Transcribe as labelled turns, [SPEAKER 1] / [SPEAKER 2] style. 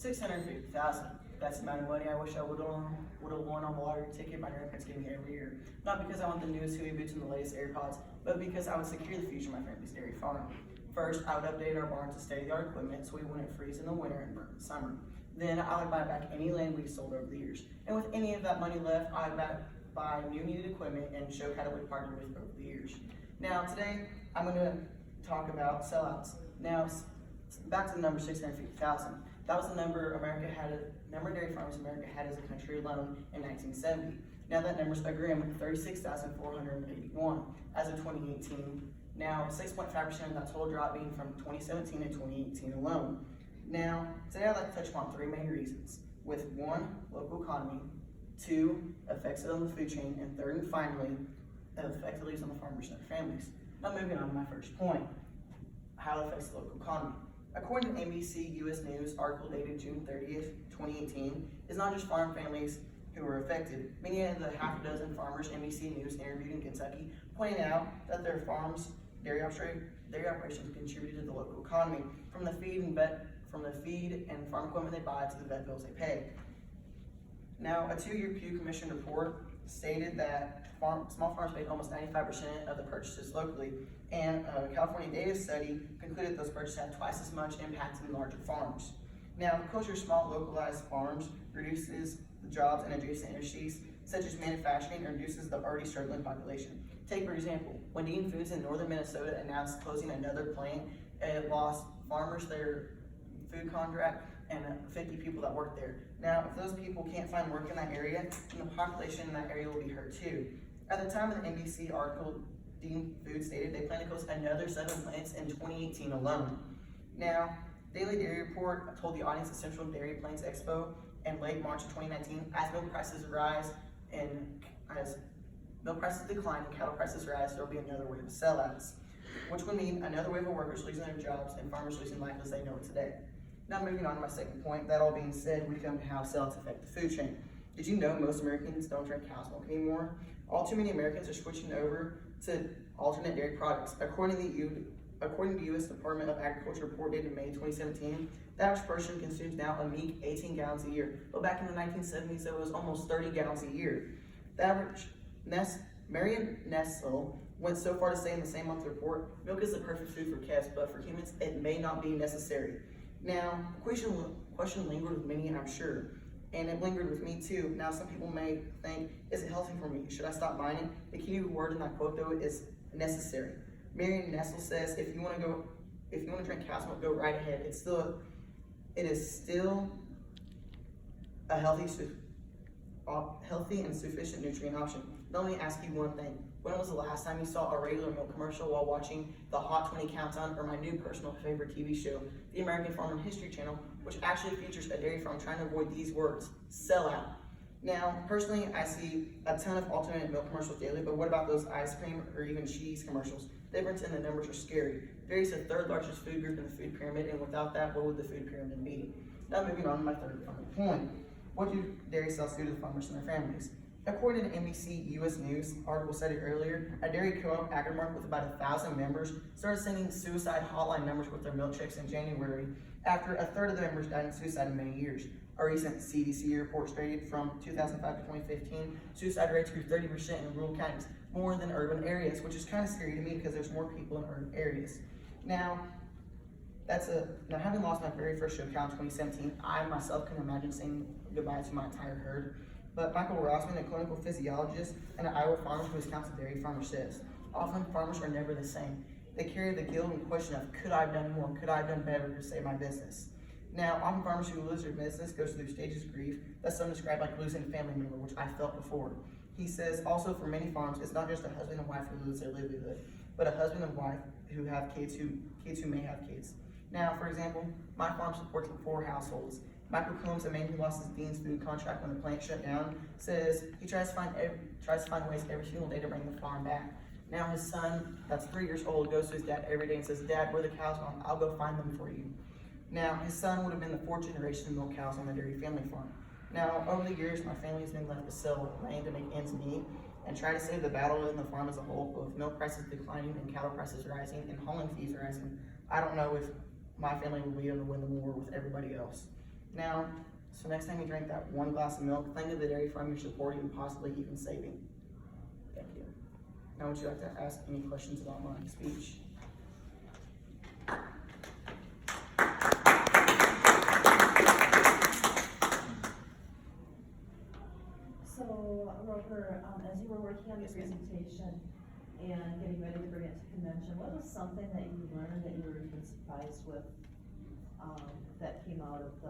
[SPEAKER 1] $650,000. That's the amount of money I wish I would have won on the lottery ticket my grandparents give me every year. Not because I want the newest Huey boots and the latest AirPods, but because I would secure the future of my family's dairy farm. First, I would update our barns to state-of-the-art equipment so we wouldn't freeze in the winter and burn in the summer. Then I would buy back any land we sold over the years. And with any of that money left, I would buy new needed equipment and show cattle we partnered with over the years. Now today, I'm going to talk about sellouts. Now, back to the number 650,000. That was the number dairy farmers America had as a country alone in 1970. Now that number's a grim 36,481 as of 2018. Now 6.5% of that total drop being from 2017 and 2018 alone. Now, today I'd like to touch upon three main reasons. With one, local economy, two, effects on the food chain, and third and finally, the effect it leaves on the farmers and their families. Now moving on to my first point, how it affects the local economy. According to NBC U.S. News article dated June 30th, 2018, it's not just farm families who were affected. Many of the half a dozen farmers NBC News interviewed in Kentucky pointed out that their farms' dairy operations contributed to the local economy, from the feed and farm equipment they buy to the vet bills they pay. Now, a 2-year Pew Commission report stated that small farms made almost 95% of the purchases locally, and a California data study concluded those purchases had twice as much impact than larger farms. Now, the closure of small localized farms reduces the jobs in adjacent industries, such as manufacturing, and reduces the already struggling population. Take, for example, when Dean Foods in northern Minnesota announced closing another plant, it lost farmers their food contract and 50 people that work there. Now, if those people can't find work in that area, then the population in that area will be hurt too. At the time of the NBC article, Dean Foods stated they plan to close another 7 plants in 2018 alone. Now, Daily Dairy Report told the audience at Central Dairy Plains Expo in late March of 2019, as milk prices rise and as milk prices decline and cattle prices rise, there will be another wave of sellouts, which would mean another wave of workers losing their jobs and farmers losing life as they know it today. Now moving on to my second point, that all being said, we come to how sellouts affect the food chain. Did you know most Americans don't drink cow's milk anymore? All too many Americans are switching over to alternate dairy products. According to U.S. Department of Agriculture report dated May 2017, the average person consumes now a meek 18 gallons a year, but back in the 1970s it was almost 30 gallons a year. The average Marion Nestle went so far to say in the same monthly report, milk is the perfect food for calves, but for humans it may not be necessary. Now, the question lingered with many, I'm sure, and it lingered with me too. Now, some people may think, is it healthy for me? Should I stop buying it? The key word in that quote, though, is necessary. Marion Nestle says, if you want to drink cow's milk, go right ahead. It is still a healthy and sufficient nutrient option. Let me ask you one thing. When was the last time you saw a regular milk commercial while watching the Hot 20 Countdown or my new personal favorite TV show, the American Farm and History Channel, which actually features a dairy farm trying to avoid these words, sellout. Now, personally, I see a ton of alternate milk commercials daily, but what about those ice cream or even cheese commercials? The difference in the numbers are scary. Dairy is the third largest food group in the food pyramid, and without that, what would the food pyramid be? Now moving on to my third and final point. What do dairy sales do to the farmers and their families? According to NBC U.S. News article cited earlier, a dairy co-op Agrimark with about 1,000 members started sending suicide hotline numbers with their milk checks in January after a third of the members died in suicide in many years. A recent CDC report stated from 2005 to 2015, suicide rates grew 30% in rural counties, more than urban areas, which is kind of scary to me because there's more people in urban areas. Now, having lost my very first show cow in 2017, I myself can imagine saying goodbye to my entire herd. But Michael Rossman, a clinical physiologist and an Iowa Farmers to Wisconsin dairy farmer, says, often farmers are never the same. They carry the guilt and question of, could I have done more? Could I have done better to save my business? Now, often farmers who lose their business goes through stages of grief that some describe like losing a family member, which I felt before. He says, also for many farms, it's not just a husband and wife who lose their livelihood, but a husband and wife who have kids who may have kids. Now, for example, my farm supports 4 households. Michael Combs, a man who lost his Dean's food contract when the plant shut down, says he tries to find ways every single day to bring the farm back. Now his son, that's 3 years old, goes to his dad every day and says, Dad, where are the cows gone? I'll go find them for you. Now his son would have been the 4th generation to milk cows on the dairy family farm. Now over the years, my family has been left to sell land to make ends meet and try to save the battle in the farm as a whole, with milk prices declining and cattle prices rising and hauling fees rising. I don't know if my family will be able to win the war with everybody else. Now, so next time you drink that one glass of milk, think of the dairy farm you're supporting and possibly even saving. Thank you. Now would you like to ask any questions about my speech?
[SPEAKER 2] So, Roper, as you were working on your presentation and getting ready to bring it to convention, what was something that you learned that you were even surprised with, that came out of the